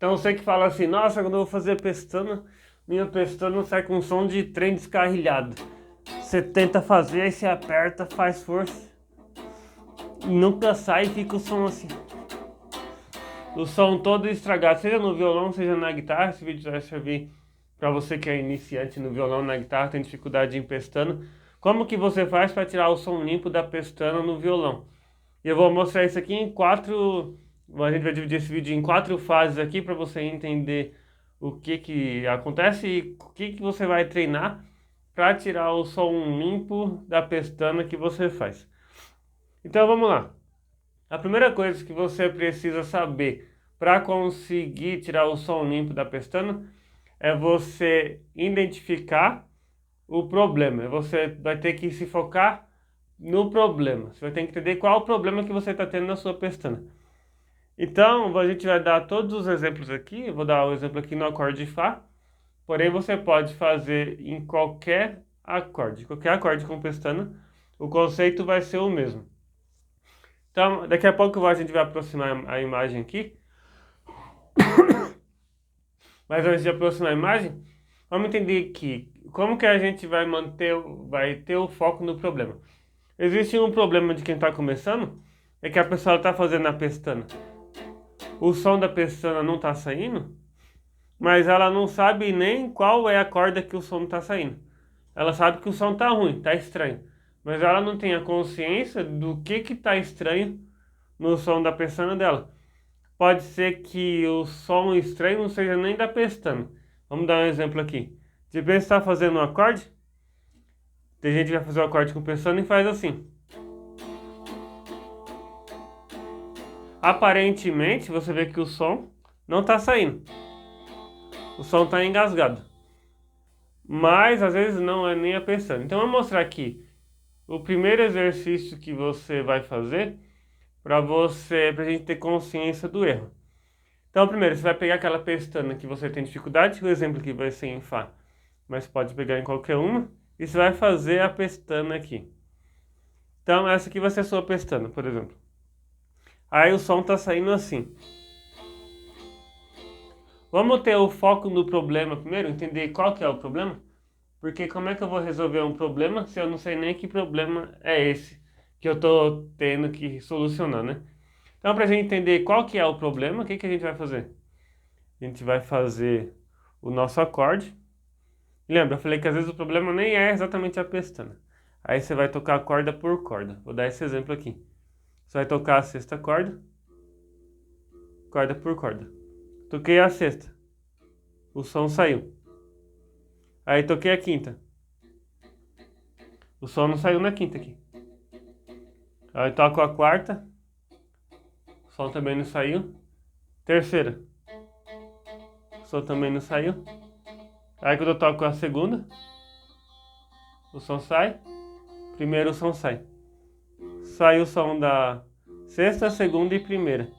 Então você que fala assim, nossa, quando eu vou fazer pestana, minha pestana sai com som de trem descarrilhado. Você tenta fazer, aí você aperta, faz força, e nunca sai e fica o som assim. O som todo estragado, seja no violão, seja na guitarra. Esse vídeo vai servir para você que é iniciante no violão, na guitarra, tem dificuldade em pestana. Como que você faz para tirar o som limpo da pestana no violão? E eu vou mostrar isso aqui em quatro. A gente vai dividir esse vídeo em quatro fases aqui para você entender o que acontece e o que você vai treinar para tirar o som limpo da pestana que você faz. Então vamos lá. A primeira coisa que você precisa saber para conseguir tirar o som limpo da pestana é você identificar o problema. Você vai ter que se focar no problema. Você vai ter que entender qual é o problema que você está tendo na sua pestana. Então, a gente vai dar todos os exemplos aqui. Eu vou dar o exemplo aqui no acorde Fá. Porém, você pode fazer em qualquer acorde com pestana. O conceito vai ser o mesmo. Então, daqui a pouco a gente vai aproximar a imagem aqui. Mas antes de aproximar a imagem, vamos entender que como que a gente vai ter o foco no problema. Existe um problema de quem está começando, é que a pessoa está fazendo a pestana. O som da pestana não está saindo, mas ela não sabe nem qual é a corda que o som está saindo. Ela sabe que o som está ruim, está estranho, mas ela não tem a consciência do que está estranho no som da pestana dela. Pode ser que o som estranho não seja nem da pestana. Vamos dar um exemplo aqui. De repente você está fazendo um acorde, tem gente que vai fazer o acorde com pestana e faz assim. Aparentemente você vê que o som não está saindo. O som está engasgado. Mas às vezes não é nem a pestana. Então eu vou mostrar aqui o primeiro exercício que você vai fazer para a gente ter consciência do erro. Então, primeiro, você vai pegar aquela pestana que você tem dificuldade, o exemplo aqui vai ser em Fá, mas pode pegar em qualquer uma, e você vai fazer a pestana aqui. Então, essa aqui vai ser a sua pestana, por exemplo. Aí o som está saindo assim. Vamos ter o foco no problema primeiro, entender qual que é o problema? Porque como é que eu vou resolver um problema se eu não sei nem que problema é esse que eu estou tendo que solucionar, né? Então, para a gente entender qual que é o problema, o que a gente vai fazer? A gente vai fazer o nosso acorde. Lembra, eu falei que às vezes o problema nem é exatamente a pestana. Aí você vai tocar corda por corda. Vou dar esse exemplo aqui. Você vai tocar a sexta corda, corda por corda. Toquei a sexta, o som saiu. Aí toquei a quinta, o som não saiu na quinta aqui. Aí toco a quarta, o som também não saiu. Terceira, o som também não saiu. Aí quando eu toco a segunda, o som sai. Primeiro o som sai. Sai o som da sexta, segunda e primeira.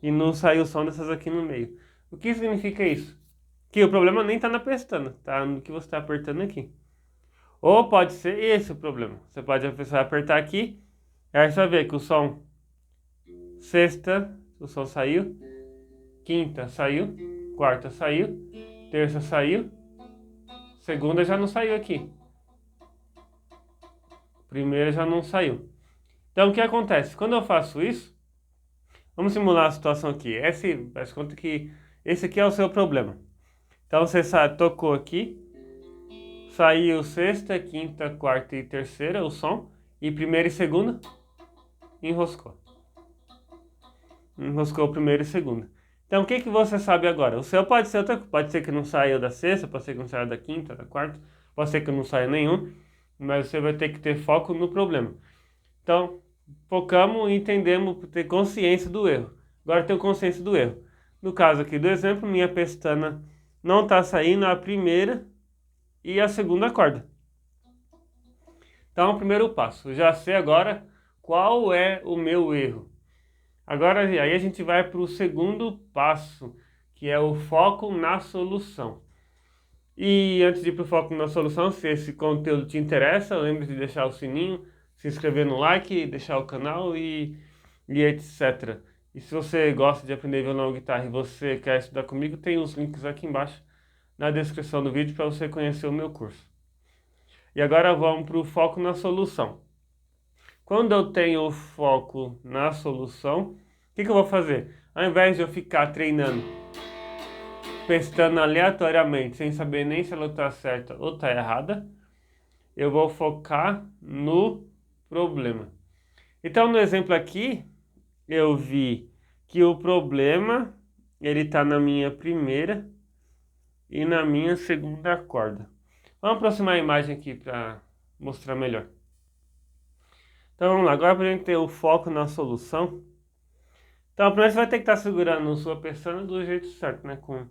E não sai o som dessas aqui no meio. O que significa isso? Que o problema nem está na pestana, tá no que você está apertando aqui. Ou pode ser esse o problema. Você pode apertar aqui, aí você vai ver que o som sexta, o som saiu, quinta saiu, quarta saiu, terça saiu, segunda já não saiu aqui. Primeira já não saiu. Então o que acontece? Quando eu faço isso, vamos simular a situação aqui. Faz conta que esse aqui é o seu problema. Então você tocou aqui, saiu sexta, quinta, quarta e terceira o som, e primeira e segunda enroscou. Enroscou primeira e segunda. Então o que você sabe agora? O seu pode ser que não saiu da sexta, pode ser que não saiu da quinta, da quarta, pode ser que não saia nenhum, mas você vai ter que ter foco no problema. Então, focamos e entendemos, ter consciência do erro. Agora tenho consciência do erro. No caso aqui do exemplo, minha pestana não está saindo a primeira e a segunda corda. Então, o primeiro passo. Eu já sei agora qual é o meu erro. Agora, aí a gente vai para o segundo passo, que é o foco na solução. E antes de ir para o foco na solução, se esse conteúdo te interessa, lembre de deixar o sininho, se inscrever no like, deixar o canal e etc. E se você gosta de aprender violão ou guitarra e você quer estudar comigo, tem os links aqui embaixo na descrição do vídeo para você conhecer o meu curso. E agora vamos para o foco na solução. Quando eu tenho o foco na solução, o que eu vou fazer? Ao invés de eu ficar treinando, testando aleatoriamente, sem saber nem se ela está certa ou está errada, eu vou focar no problema. Então, no exemplo aqui, eu vi que o problema ele está na minha primeira e na minha segunda corda. Vamos aproximar a imagem aqui para mostrar melhor. Então vamos lá, agora para a gente ter o foco na solução. Então primeiro você vai ter que estar segurando sua pestana do jeito certo, né? Com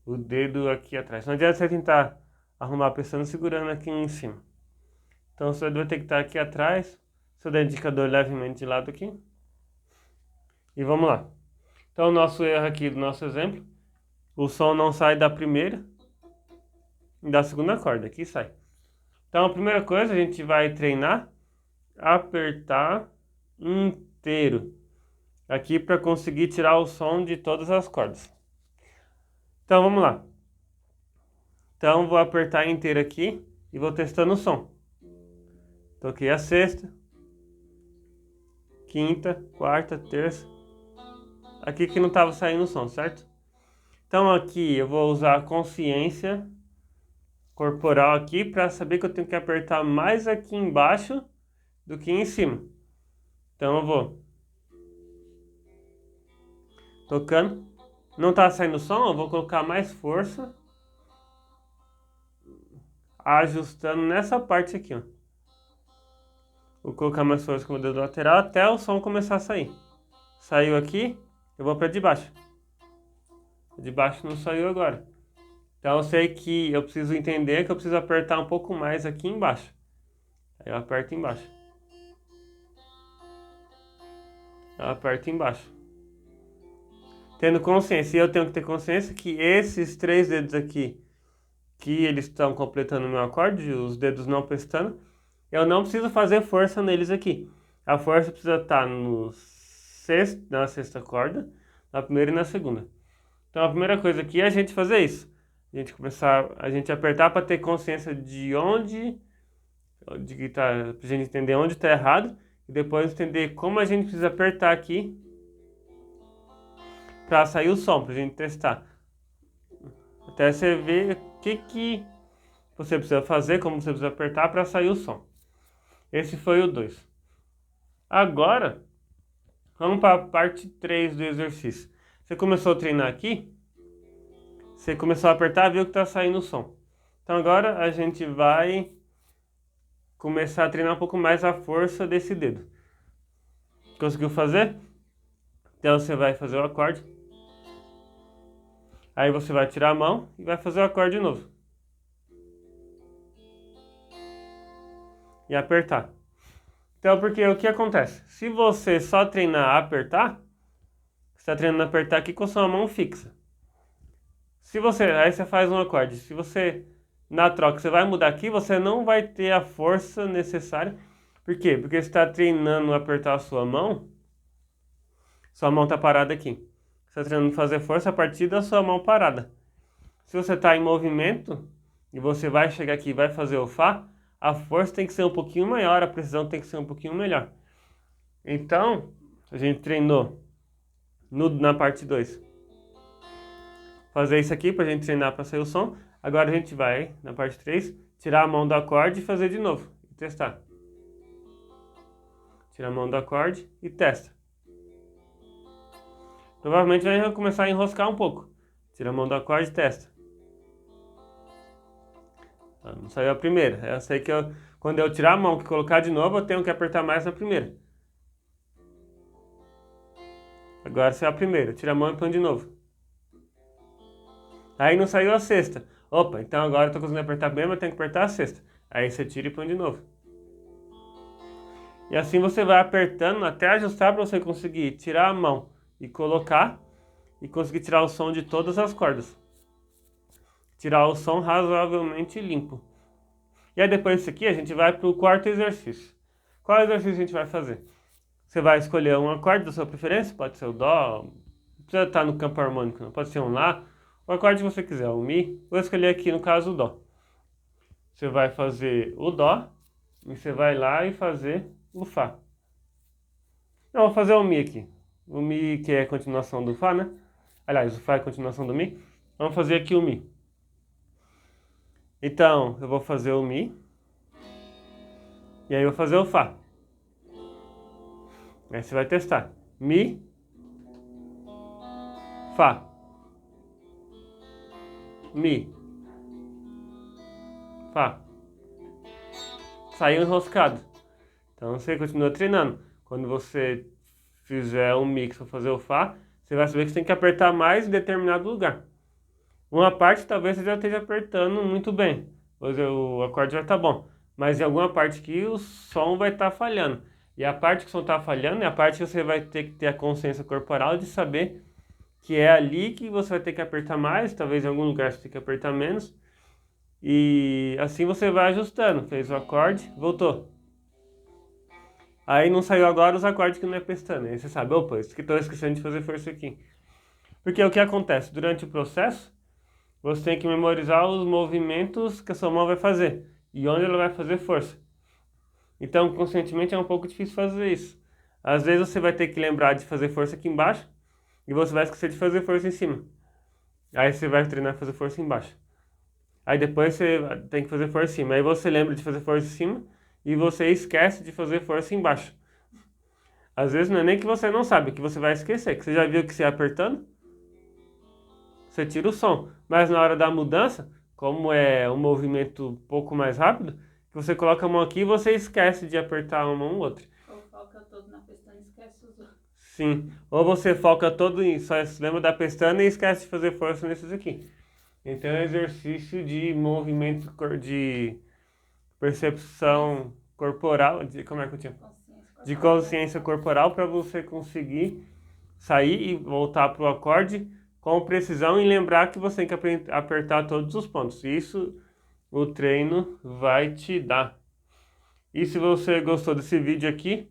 o dedo aqui atrás. Não adianta você tentar arrumar a pestana segurando aqui em cima. Então seu dedo vai ter que estar aqui atrás, seu dedo indicador levemente de lado aqui. E vamos lá. Então o nosso erro aqui do nosso exemplo, o som não sai da primeira e da segunda corda, aqui sai. Então a primeira coisa a gente vai treinar apertar inteiro aqui para conseguir tirar o som de todas as cordas. Então vamos lá. Então vou apertar inteiro aqui e vou testando o som. Toquei a sexta, quinta, quarta, terça. Aqui que não estava saindo o som, certo? Então aqui eu vou usar a consciência corporal aqui para saber que eu tenho que apertar mais aqui embaixo do que em cima. Então eu vou tocando. Não tá saindo som, eu vou colocar mais força. Ajustando nessa parte aqui, ó. Vou colocar mais força com o dedo lateral até o som começar a sair. Saiu aqui, eu vou para de baixo. De baixo não saiu agora. Então eu sei que eu preciso entender que eu preciso apertar um pouco mais aqui embaixo. Aí eu aperto embaixo. Eu aperto embaixo. Tendo consciência, e eu tenho que ter consciência que esses três dedos aqui, que eles estão completando o meu acorde, os dedos não pestando, eu não preciso fazer força neles aqui. A força precisa estar na sexta corda, na primeira e na segunda. Então a primeira coisa aqui é a gente fazer isso. A gente apertar para ter consciência de onde, pra gente entender onde está errado, e depois entender como a gente precisa apertar aqui para sair o som, para a gente testar. Até você ver o que você precisa fazer, como você precisa apertar para sair o som. Esse foi o 2. Agora, vamos para a parte 3 do exercício. Você começou a treinar aqui, você começou a apertar e viu que está saindo o som. Então agora a gente vai começar a treinar um pouco mais a força desse dedo. Conseguiu fazer? Então você vai fazer o acorde. Aí você vai tirar a mão e vai fazer o acorde de novo. E apertar. Então, porque o que acontece? Se você só treinar a apertar, você está treinando a apertar aqui com a sua mão fixa. Aí você faz um acorde. Se você, na troca, você vai mudar aqui, você não vai ter a força necessária. Por quê? Porque você está treinando a apertar a sua mão está parada aqui. Você está treinando fazer força a partir da sua mão parada. Se você está em movimento e você vai chegar aqui e vai fazer o Fá, a força tem que ser um pouquinho maior, a precisão tem que ser um pouquinho melhor. Então, a gente treinou na parte 2. Fazer isso aqui para a gente treinar para sair o som. Agora a gente vai, na parte 3, tirar a mão do acorde e fazer de novo. E testar. Tira a mão do acorde e testa. Provavelmente vai começar a enroscar um pouco. Tira a mão do acorde e testa. Não saiu a primeira. Eu sei que quando eu tirar a mão e colocar de novo, eu tenho que apertar mais na primeira. Agora saiu a primeira. Tira a mão e põe de novo. Aí não saiu a sexta. Opa, então agora eu estou conseguindo apertar bem, mas eu tenho que apertar a sexta. Aí você tira e põe de novo. E assim você vai apertando até ajustar para você conseguir tirar a mão e colocar e conseguir tirar o som de todas as cordas. Tirar o som razoavelmente limpo. E aí depois disso aqui a gente vai para o quarto exercício. Qual exercício a gente vai fazer? Você vai escolher um acorde da sua preferência, pode ser o Dó, não precisa estar no campo harmônico, não. Pode ser um Lá, o acorde que você quiser, o Mi. Vou escolher aqui, no caso, o Dó. Você vai fazer o Dó e você vai lá e fazer o Fá. Não, vou fazer o Mi aqui. O Mi que é a continuação do Fá, né? Aliás, o Fá é a continuação do Mi. Vamos fazer aqui o Mi. Então, eu vou fazer o Mi. E aí eu vou fazer o Fá. Aí você vai testar. Mi, Fá. Mi, Fá. Saiu enroscado. Então você continua treinando. Quando você fizer um mix para fazer o Fá, você vai saber que você tem que apertar mais em determinado lugar. Uma parte talvez você já esteja apertando muito bem, pois o acorde vai estar bom. Mas em alguma parte que o som vai estar falhando. E a parte que o som está falhando é a parte que você vai ter que ter a consciência corporal de saber que é ali que você vai ter que apertar mais, talvez em algum lugar você tenha que apertar menos. E assim você vai ajustando. Fez o acorde, voltou. Aí não saiu agora os acordes que não é pestana. Aí você sabe, opa, isso que estou esquecendo de fazer força aqui. Porque o que acontece? Durante o processo, você tem que memorizar os movimentos que a sua mão vai fazer e onde ela vai fazer força. Então, conscientemente é um pouco difícil fazer isso. Às vezes você vai ter que lembrar de fazer força aqui embaixo e você vai esquecer de fazer força em cima. Aí você vai treinar fazer força embaixo. Aí depois você tem que fazer força em cima. Aí você lembra de fazer força em cima e você esquece de fazer força embaixo. Às vezes não é nem que você não sabe, que você vai esquecer. Que você já viu que você apertando, você tira o som. Mas na hora da mudança, como é um movimento um pouco mais rápido, que você coloca a mão aqui e você esquece de apertar uma mão ou outra. Ou foca todo na pestana e esquece os outros. Sim. Ou você foca todo em só se lembra da pestana e esquece de fazer força nesses aqui. Então é um exercício de movimento, de percepção corporal, de como é que eu tinha? De consciência corporal para você conseguir sair e voltar para o acorde com precisão e lembrar que você tem que apertar todos os pontos. Isso o treino vai te dar. E se você gostou desse vídeo aqui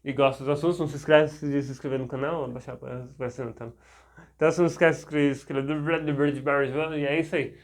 e gosta dos assuntos, não se esquece de se inscrever no canal, baixar para aparecer no canal. Então, se não esquece de se inscrever no Bird e é isso aí.